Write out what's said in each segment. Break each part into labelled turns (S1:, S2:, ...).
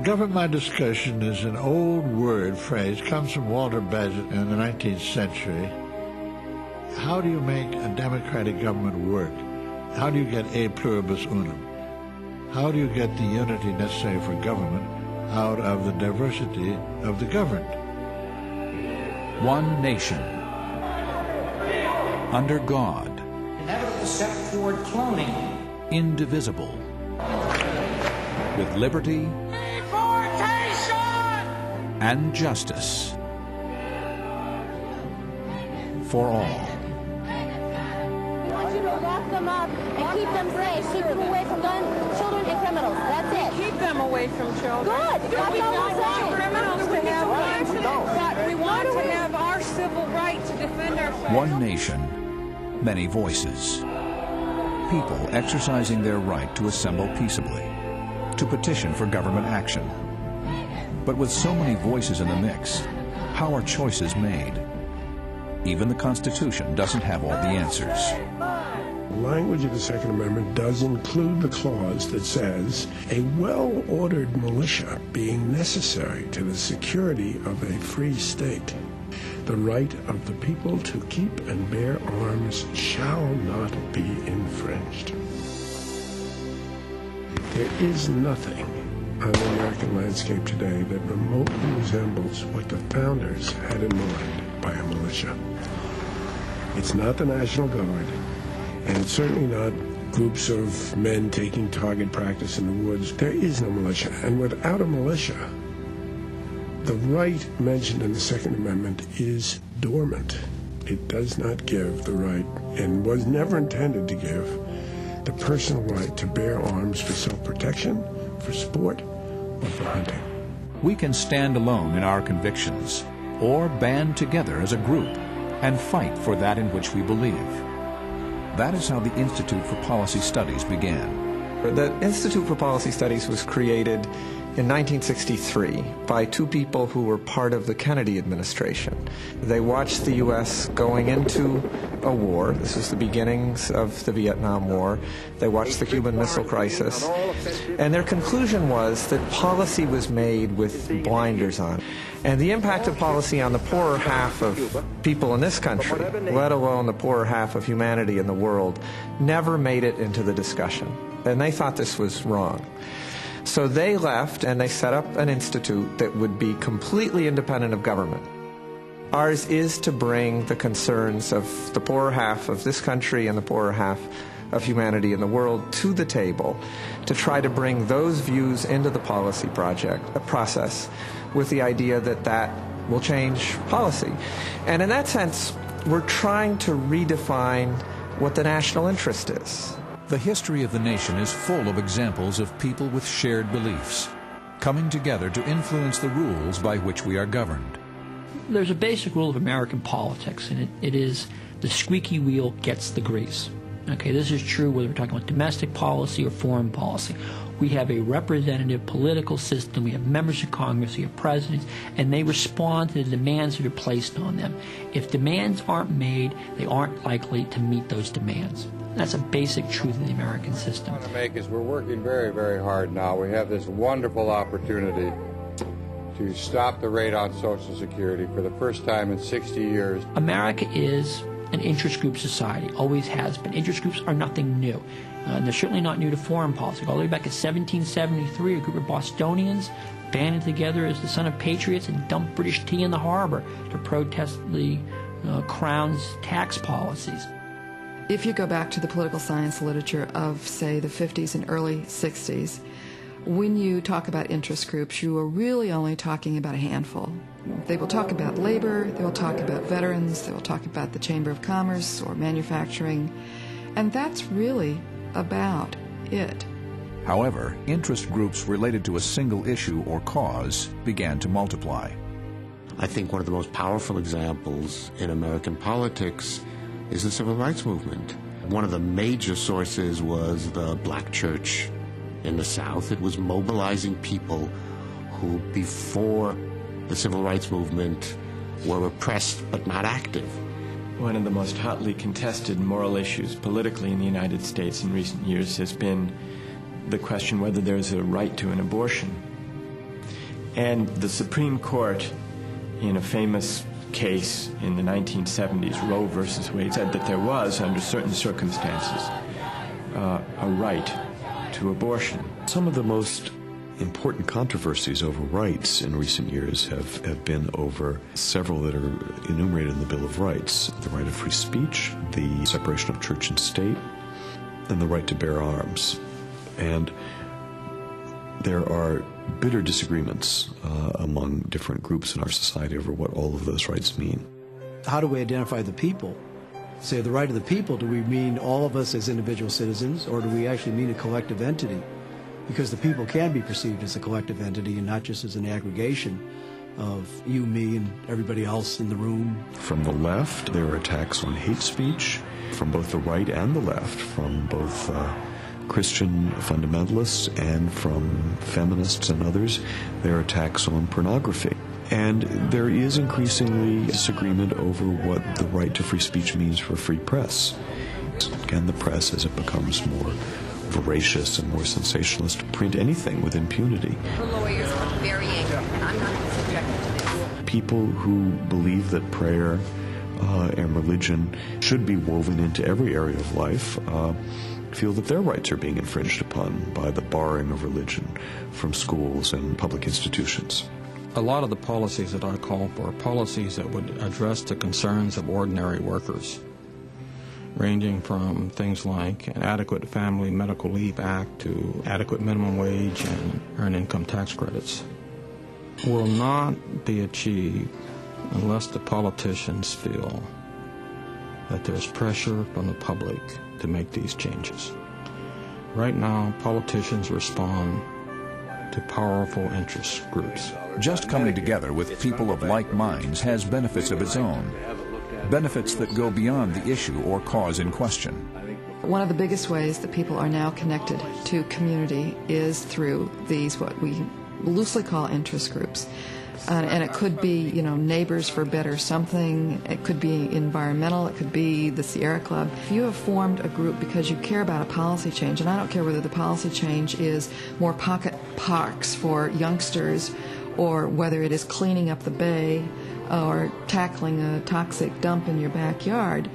S1: Government discussion is an old word phrase, comes from Walter Bagehot in the 19th century. How do you make a democratic government work? How do you get a pluribus unum? How do you get the unity necessary for government out of the diversity of the governed?
S2: One nation, under God,
S3: inevitable step toward cloning,
S2: indivisible, with liberty and justice for all.
S4: We want you to lock them up and keep them safe. Keep them away from children and criminals. That's it.
S5: Keep them away from children.
S4: Good. That's all we're saying.
S5: Criminals to have rights, but we want to have our civil right to defend ourselves.
S2: One nation, many voices. People exercising their right to assemble peaceably, to petition for government action. But with so many voices in the mix, how are choices made? Even the Constitution doesn't have all the answers.
S6: The language of the Second Amendment does include the clause that says, a well-ordered militia being necessary to the security of a free state, the right of the people to keep and bear arms shall not be infringed. There is nothing on the American landscape today that remotely resembles what the founders had in mind by a militia. It's not the National Guard, and it's certainly not groups of men taking target practice in the woods. There is no militia, and without a militia, the right mentioned in the Second Amendment is dormant. It does not give the right, and was never intended to give, the personal right to bear arms for self-protection, for sport, or for hunting.
S2: We can stand alone in our convictions, or band together as a group and fight for that in which we believe. That is how the Institute for Policy Studies began.
S7: The Institute for Policy Studies was created in 1963 by two people who were part of the Kennedy administration. They watched the U.S. going into a war. This was the beginnings of the Vietnam War. They watched the Cuban Missile Crisis. And their conclusion was that policy was made with blinders on. And the impact of policy on the poorer half of people in this country, let alone the poorer half of humanity in the world, never made it into the discussion. And they thought this was wrong. So they left and they set up an institute that would be completely independent of government. Ours is to bring the concerns of the poorer half of this country and the poorer half of humanity in the world to the table, to try to bring those views into the policy process with the idea that that will change policy. And in that sense, we're trying to redefine what the national interest is.
S2: The history of the nation is full of examples of people with shared beliefs, coming together to influence the rules by which we are governed.
S8: There's a basic rule of American politics, and it is the squeaky wheel gets the grease. Okay, this is true whether we're talking about domestic policy or foreign policy. We have a representative political system, we have members of Congress, we have presidents, and they respond to the demands that are placed on them. If demands aren't made, they aren't likely to meet those demands. That's a basic truth of the American system.
S9: What I want to make is we're working very, very hard now. We have this wonderful opportunity to stop the rate on Social Security for the first time in 60 years.
S8: America is an interest group society, always has been. Interest groups are nothing new. And they're certainly not new to foreign policy. All the way back in 1773, a group of Bostonians banded together as the son of patriots and dumped British tea in the harbor to protest the Crown's tax policies.
S10: If you go back to the political science literature of, say, the 50s and early 60s, when you talk about interest groups, you are really only talking about a handful. They will talk about labor, they will talk about veterans, they will talk about the Chamber of Commerce or manufacturing, and that's really about it.
S2: However, interest groups related to a single issue or cause began to multiply.
S11: I think one of the most powerful examples in American politics is the Civil Rights Movement. One of the major sources was the black church in the South. It was mobilizing people who, before the Civil Rights Movement, were oppressed but not active.
S12: One of the most hotly contested moral issues politically in the United States in recent years has been the question whether there's a right to an abortion. And the Supreme Court, in a famous case in the 1970s, Roe versus Wade, said that there was, under certain circumstances, a right to abortion.
S13: Some of the most important controversies over rights in recent years have been over several that are enumerated in the Bill of Rights: the right of free speech, the separation of church and state, and the right to bear arms. And there are bitter disagreements among different groups in our society over what all of those rights mean.
S14: How do we identify the people? Say the right of the people, do we mean all of us as individual citizens, or do we actually mean a collective entity? Because the people can be perceived as a collective entity and not just as an aggregation of you, me, and everybody else in the room.
S13: From the left, there are attacks on hate speech, from both the right and the left, from both Christian fundamentalists and from feminists and others. There are attacks on pornography. And there is increasingly disagreement over what the right to free speech means for a free press. Can the press, as it becomes more voracious and more sensationalist, print anything with impunity?
S15: The lawyers are very angry, and I'm not subjected to this.
S13: People who believe that prayer and religion should be woven into every area of life feel that their rights are being infringed upon by the barring of religion from schools and public institutions.
S16: A lot of the policies that I call for are policies that would address the concerns of ordinary workers, ranging from things like an adequate Family Medical Leave Act to adequate minimum wage and earned income tax credits, will not be achieved unless the politicians feel that there's pressure from the public to make these changes. Right now, politicians respond to powerful interest groups.
S2: Just coming together with people of like minds has benefits of its own, benefits that go beyond the issue or cause in question.
S10: One of the biggest ways that people are now connected to community is through these, what we loosely call interest groups. And it could be, Neighbors for Better Something, it could be environmental, it could be the Sierra Club. If you have formed a group because you care about a policy change, and I don't care whether the policy change is more pocket parks for youngsters or whether it is cleaning up the bay or tackling a toxic dump in your backyard,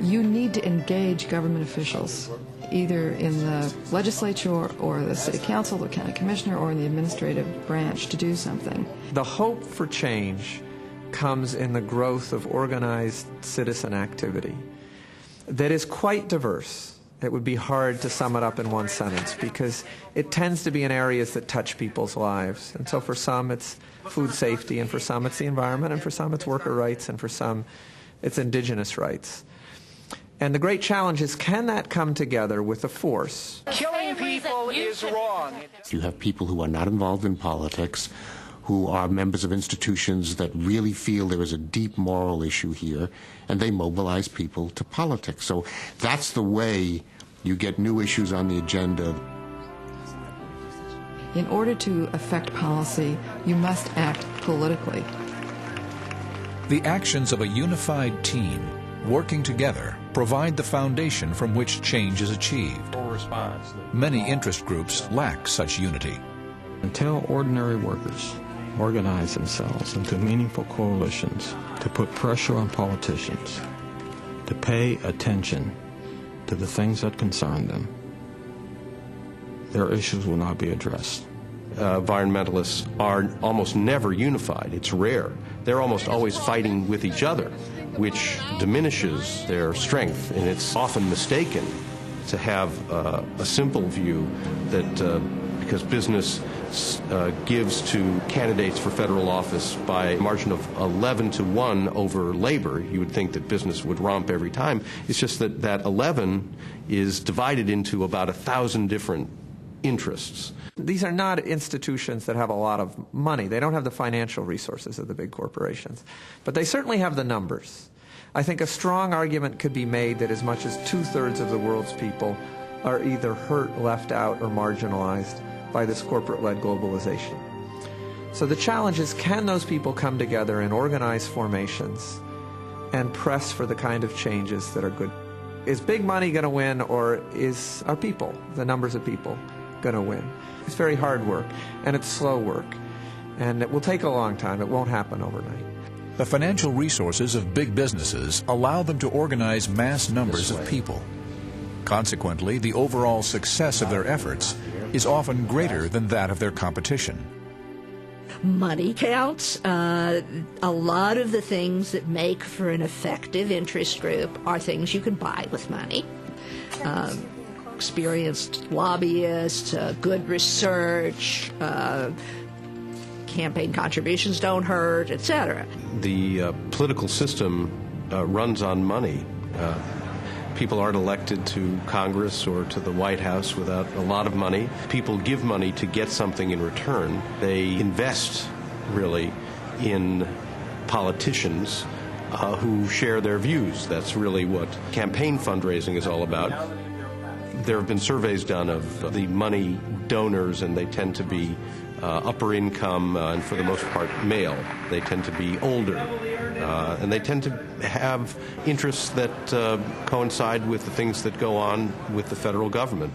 S10: you need to engage government officials, either in the legislature or the city council, the county commissioner, or in the administrative branch to do something.
S7: The hope for change comes in the growth of organized citizen activity that is quite diverse. It would be hard to sum it up in one sentence because it tends to be in areas that touch people's lives. And so for some it's food safety, and for some it's the environment, and for some it's worker rights, and for some it's indigenous rights. And the great challenge is, can that come together with a force?
S3: Killing people is wrong.
S11: You have people who are not involved in politics, who are members of institutions that really feel there is a deep moral issue here, and they mobilize people to politics. So that's the way you get new issues on the agenda.
S10: In order to affect policy, you must act politically.
S2: The actions of a unified team working together provide the foundation from which change is achieved. Many interest groups lack such unity.
S16: Until ordinary workers organize themselves into meaningful coalitions to put pressure on politicians to pay attention to the things that concern them, their issues will not be addressed.
S17: Environmentalists are almost never unified. It's rare. They're almost always fighting with each other, which diminishes their strength, and it's often mistaken to have a simple view that because business gives to candidates for federal office by a margin of 11-1 over labor, you would think that business would romp every time. It's just that that 11 is divided into about 1,000 different interests.
S7: These are not institutions that have a lot of money. They don't have the financial resources of the big corporations. But they certainly have the numbers. I think a strong argument could be made that as much as 2/3 of the world's people are either hurt, left out, or marginalized by this corporate-led globalization. So the challenge is, can those people come together in organized formations and press for the kind of changes that are good? Is big money going to win, or are people, the numbers of people, going to win? It's very hard work, and it's slow work. And it will take a long time. It won't happen overnight.
S2: The financial resources of big businesses allow them to organize mass numbers of people. Consequently, the overall success of their efforts is often greater than that of their competition.
S18: Money counts. A lot of the things that make for an effective interest group are things you can buy with money. Experienced lobbyists, good research, campaign contributions don't hurt, etc.
S17: The political system runs on money. People aren't elected to Congress or to the White House without a lot of money. People give money to get something in return. They invest, really, in politicians who share their views. That's really what campaign fundraising is all about. There have been surveys done of the money donors, and they tend to be upper income and for the most part male. They tend to be older, and they tend to have interests that coincide with the things that go on with the federal government.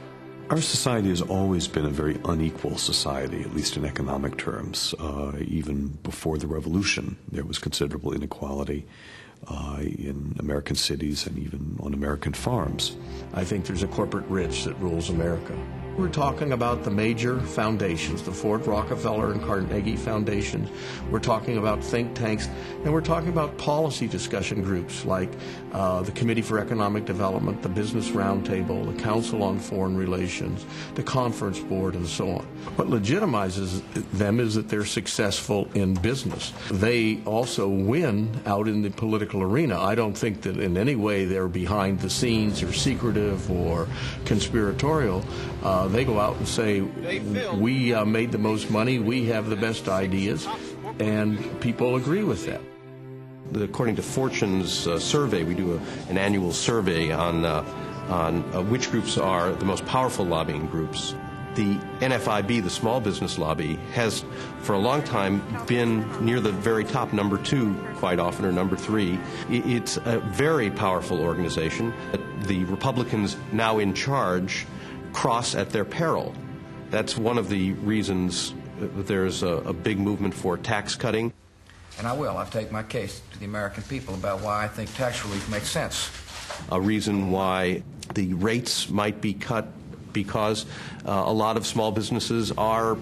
S13: Our society has always been a very unequal society, at least in economic terms. Even before the Revolution, there was considerable inequality in American cities and even on American farms.
S19: I think there's a corporate rich that rules America. We're talking about the major foundations, the Ford, Rockefeller, and Carnegie foundations. We're talking about think tanks, and we're talking about policy discussion groups like the Committee for Economic Development, the Business Roundtable, the Council on Foreign Relations, the Conference Board, and so on. What legitimizes them is that they're successful in business. They also win out in the political arena. I don't think that in any way they're behind the scenes or secretive or conspiratorial. They go out and say, we made the most money, we have the best ideas, and people agree with that.
S17: According to Fortune's survey, we do an annual survey on which groups are the most powerful lobbying groups. The NFIB, the small business lobby, has for a long time been near the very top, number 2 quite often, or number 3. It's a very powerful organization. The Republicans now in charge cross at their peril. That's one of the reasons there's a big movement for tax cutting.
S20: And I will. I'll take my case to the American people about why I think tax relief makes sense.
S17: A reason why the rates might be cut because a lot of small businesses are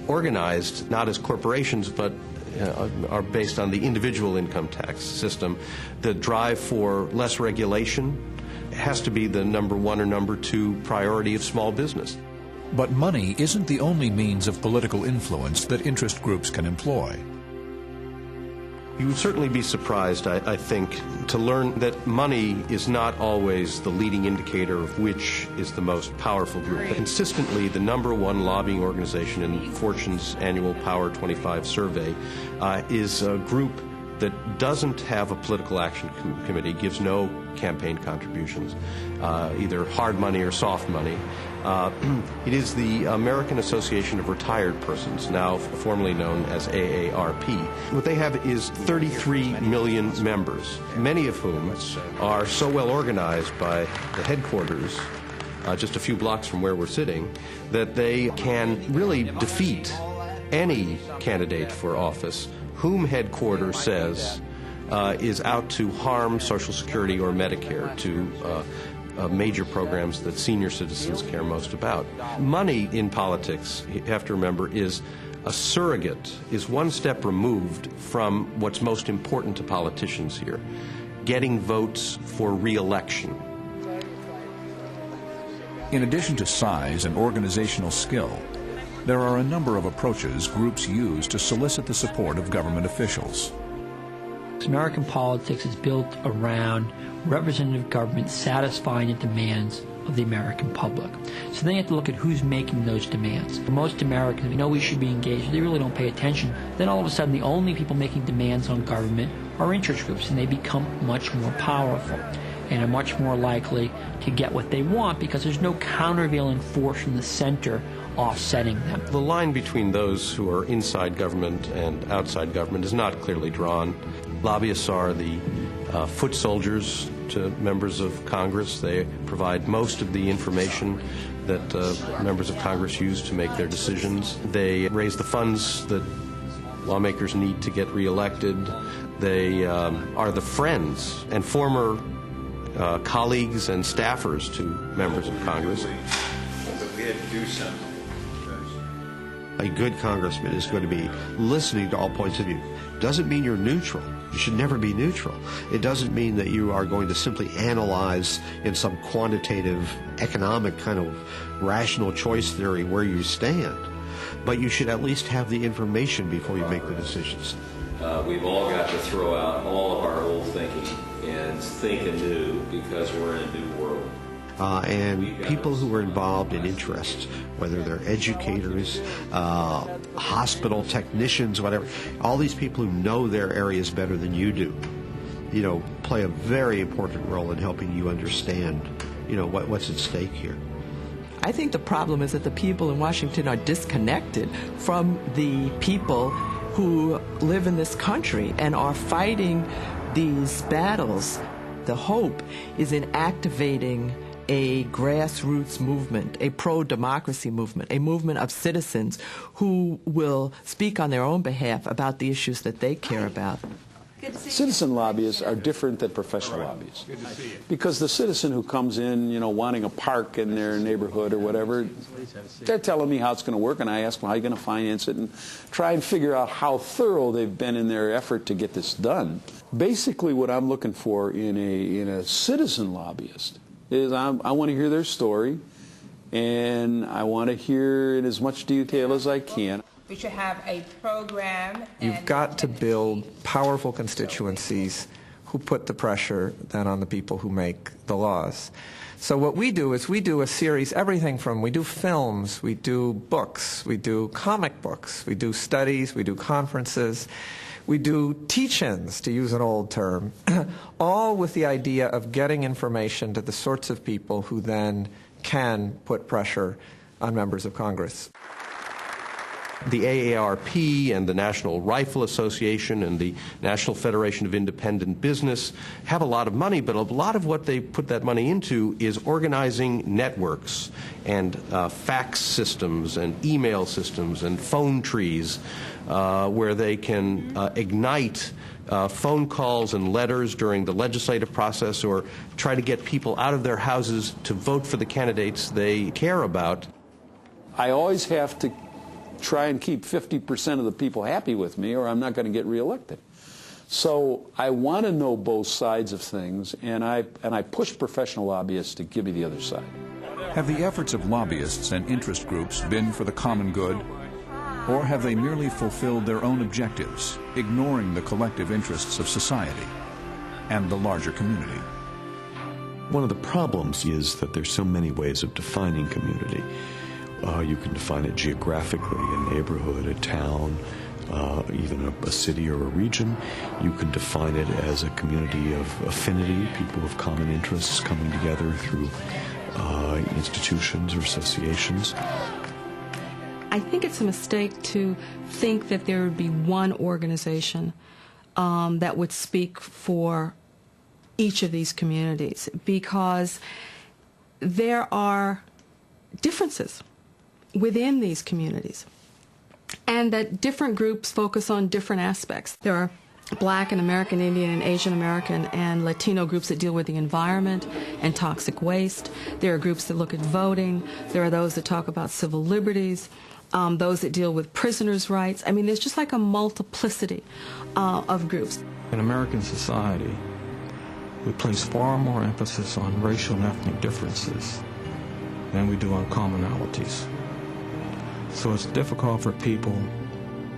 S17: organized not as corporations but are based on the individual income tax system. The drive for less regulation has to be the number 1 or number 2 priority of small business.
S2: But money isn't the only means of political influence that interest groups can employ.
S17: You would certainly be surprised, I think, to learn that money is not always the leading indicator of which is the most powerful group. Consistently, the number 1 lobbying organization in Fortune's annual Power 25 survey is a group that doesn't have a political action committee, gives no campaign contributions, either hard money or soft money. It is the American Association of Retired Persons, now formerly known as AARP. What they have is 33 million members, many of whom are so well organized by the headquarters just a few blocks from where we're sitting that they can really defeat any candidate for office whom headquarters says is out to harm Social Security or Medicare, to major programs that senior citizens care most about. Money in politics, you have to remember, is a surrogate, is one step removed from what's most important to politicians here, getting votes for re-election.
S2: In addition to size and organizational skill, there are a number of approaches groups use to solicit the support of government officials.
S8: American politics is built around representative government satisfying the demands of the American public. So then you have to look at who's making those demands. Most Americans know we should be engaged. They really don't pay attention. Then all of a sudden the only people making demands on government are interest groups, and they become much more powerful and are much more likely to get what they want because there's no countervailing force from the center offsetting them.
S17: The line between those who are inside government and outside government is not clearly drawn. Lobbyists are the foot soldiers to members of Congress. They provide most of the information that members of Congress use to make their decisions. They raise the funds that Lawmakers need to get reelected. They are the friends and former colleagues and staffers to members of Congress.
S21: But we had to do something.
S11: A good congressman is going to be listening to all points of view. Doesn't mean you're neutral. You should never be neutral. It doesn't mean that you are going to simply analyze in some quantitative, economic kind of rational choice theory where you stand. But you should at least have the information before you make the decisions.
S22: We've all got to throw out all of our old thinking and think anew because we're in a new world.
S11: And people who are involved in interests, whether they're educators, hospital technicians, whatever, all these people who know their areas better than you do, play a very important role in helping you understand, what's at stake here.
S23: I think the problem is that the people in Washington are disconnected from the people who live in this country and are fighting these battles. The hope is in activating a grassroots movement, a pro-democracy movement, a movement of citizens who will speak on their own behalf about the issues that they care about.
S24: Citizen lobbyists are different than professional lobbyists. Because the citizen who comes in, wanting a park in their neighborhood or whatever, they're telling me how it's going to work, and I ask them how you're going to finance it and try and figure out how thorough they've been in their effort to get this done. Basically what I'm looking for in a citizen lobbyist is I want to hear their story, and I want to hear in as much detail as I can.
S5: We should have a program.
S7: You've got to build powerful constituencies who put the pressure then on the people who make the laws. So what we do is we do a series, everything from, we do films, we do books, we do comic books, we do studies, we do conferences, we do teach-ins, to use an old term, all with the idea of getting information to the sorts of people who then can put pressure on members of Congress.
S17: The AARP and the National Rifle Association and the National Federation of Independent Business have a lot of money, but a lot of what they put that money into is organizing networks and fax systems and email systems and phone trees where they can ignite phone calls and letters during the legislative process or try to get people out of their houses to vote for the candidates they care about.
S24: I always have to try and keep 50% of the people happy with me, or I'm not going to get reelected. So I want to know both sides of things, and I push professional lobbyists to give me the other side.
S2: Have the efforts of lobbyists and interest groups been for the common good? Or have they merely fulfilled their own objectives, ignoring the collective interests of society and the larger community?
S13: One of the problems is that there's so many ways of defining community. You can define it geographically, a neighborhood, a town, even a city or a region. You can define it as a community of affinity, people of common interests coming together through institutions or associations.
S25: I think it's a mistake to think that there would be one organization that would speak for each of these communities, because there are differences within these communities, and that different groups focus on different aspects. There are Black and American Indian and Asian American and Latino groups that deal with the environment and toxic waste. There are groups that look at voting. There are those that talk about civil liberties, those that deal with prisoners' rights. I mean, there's just like a multiplicity of groups.
S16: In American society, we place far more emphasis on racial and ethnic differences than we do on commonalities. So it's difficult for people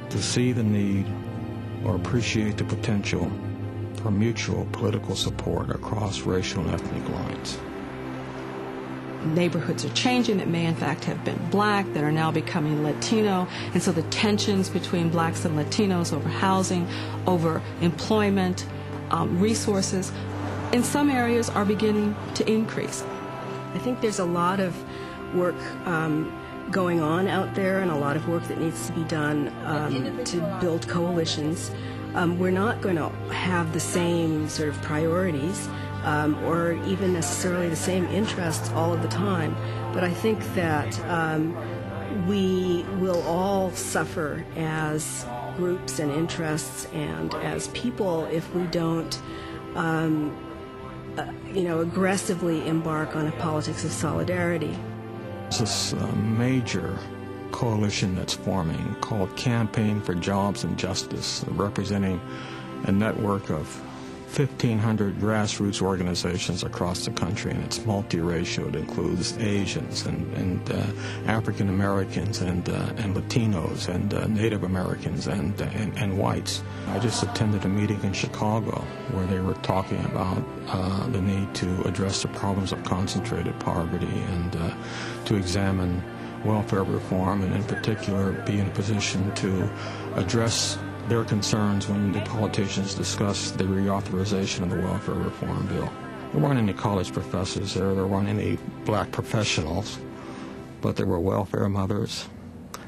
S16: to see the need or appreciate the potential for mutual political support across racial and ethnic lines.
S25: Neighborhoods are changing that may in fact have been Black, that are now becoming Latino, and so the tensions between Blacks and Latinos over housing, over employment, resources, in some areas are beginning to increase.
S26: I think there's a lot of work going on out there and a lot of work that needs to be done to build coalitions. We're not going to have the same sort of priorities or even necessarily the same interests all of the time, but I think that we will all suffer as groups and interests, and as people, if we don't aggressively embark on a politics of solidarity.
S16: There's this major coalition that's forming called Campaign for Jobs and Justice, representing a network of 1,500 grassroots organizations across the country, and it's multiracial. It includes Asians and African Americans and Latinos and Native Americans and whites. I just attended a meeting in Chicago where they were talking about the need to address the problems of concentrated poverty and to examine welfare reform, and in particular be in a position to address their concerns when the politicians discuss the reauthorization of the welfare reform bill. There weren't any college professors there weren't any black professionals, but there were welfare mothers,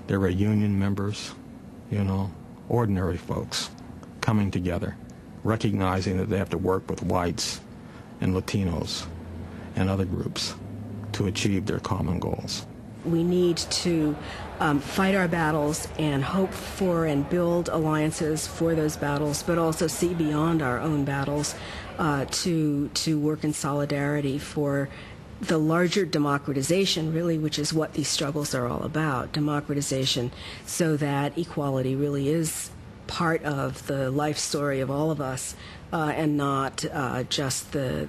S16: there were union members, ordinary folks coming together, recognizing that they have to work with whites and Latinos and other groups to achieve their common goals.
S26: We need to fight our battles and hope for and build alliances for those battles, but also see beyond our own battles to work in solidarity for the larger democratization, really, which is what these struggles are all about, democratization, so that equality really is part of the life story of all of us, and not just the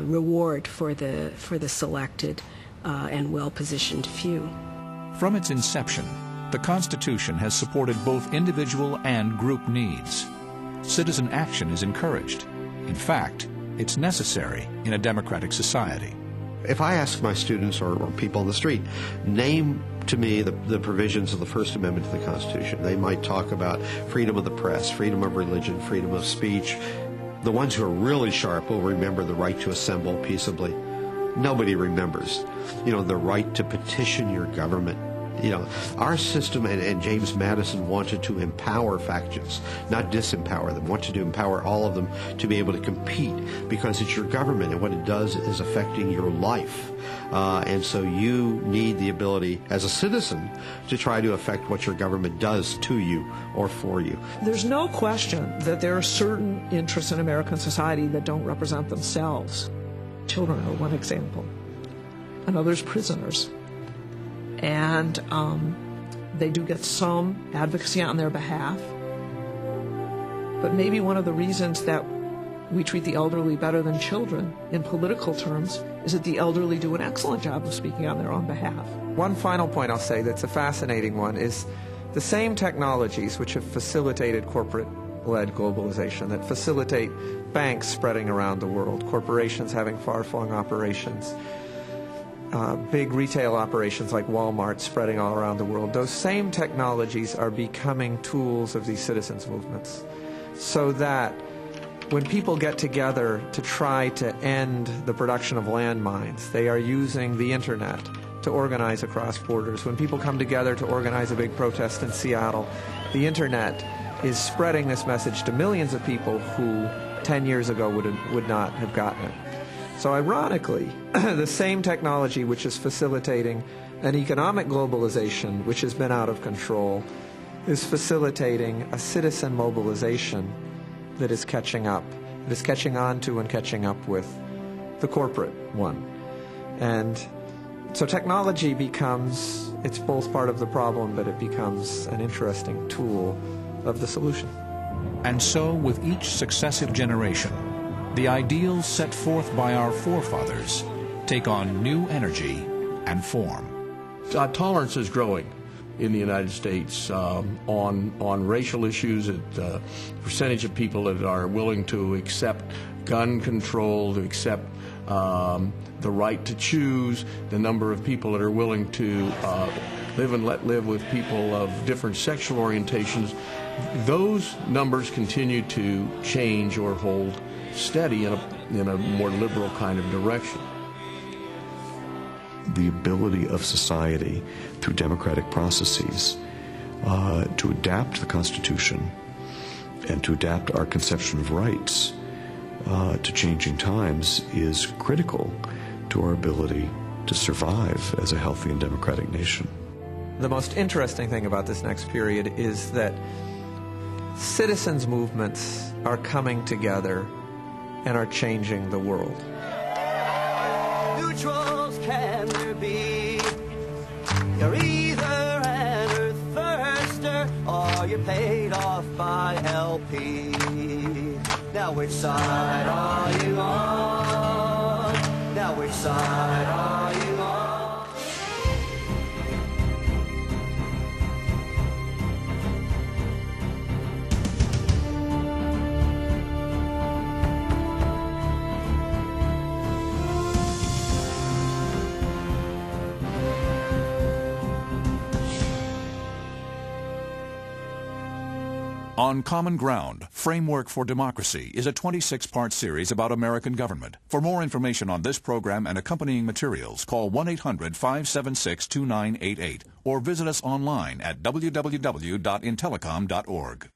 S26: reward for the selected and well-positioned few.
S2: From its inception, the Constitution has supported both individual and group needs. Citizen action is encouraged. In fact, it's necessary in a democratic society.
S11: If I ask my students or people on the street, name to me the provisions of the First Amendment to the Constitution, they might talk about freedom of the press, freedom of religion, freedom of speech. The ones who are really sharp will remember the right to assemble peaceably. Nobody remembers, the right to petition your government. Our system, and James Madison wanted to empower factions, not disempower them, wanted to empower all of them to be able to compete, because it's your government, and what it does is affecting your life. And so you need the ability as a citizen to try to affect what your government does to you or for you.
S1: There's no question that there are certain interests in American society that don't represent themselves. Children are one example. Another's prisoners. And they do get some advocacy on their behalf. But maybe one of the reasons that we treat the elderly better than children in political terms is that the elderly do an excellent job of speaking on their own behalf.
S7: One final point I'll say that's a fascinating one is the same technologies which have facilitated corporate-led globalization, that facilitate banks spreading around the world, corporations having far-flung operations, big retail operations like Walmart spreading all around the world. Those same technologies are becoming tools of these citizens' movements, so that when people get together to try to end the production of landmines, they are using the internet to organize across borders. When people come together to organize a big protest in Seattle, the internet is spreading this message to millions of people who 10 years ago would not have gotten it. So ironically, the same technology which is facilitating an economic globalization which has been out of control is facilitating a citizen mobilization that is catching up, that is catching on to and catching up with the corporate one. And so technology becomes, it's both part of the problem, but it becomes an interesting tool of the solution.
S2: And so with each successive generation, the ideals set forth by our forefathers take on new energy and form.
S19: Tolerance is growing in the United States on racial issues. The percentage of people that are willing to accept gun control, to accept the right to choose, the number of people that are willing to live and let live with people of different sexual orientations, those numbers continue to change or hold steady in a more liberal kind of direction.
S13: The ability of society through democratic processes to adapt the Constitution and to adapt our conception of rights to changing times is critical to our ability to survive as a healthy and democratic nation.
S7: The most interesting thing about this next period is that citizens' movements are coming together and are changing the world.
S4: Neutrals can there be? You're either an earth thirster or you're paid off by LP. Now which side are you on? Now which side are you on?
S2: On Common Ground, Framework for Democracy is a 26-part series about American government. For more information on this program and accompanying materials, call 1-800-576-2988 or visit us online at www.intelecom.org.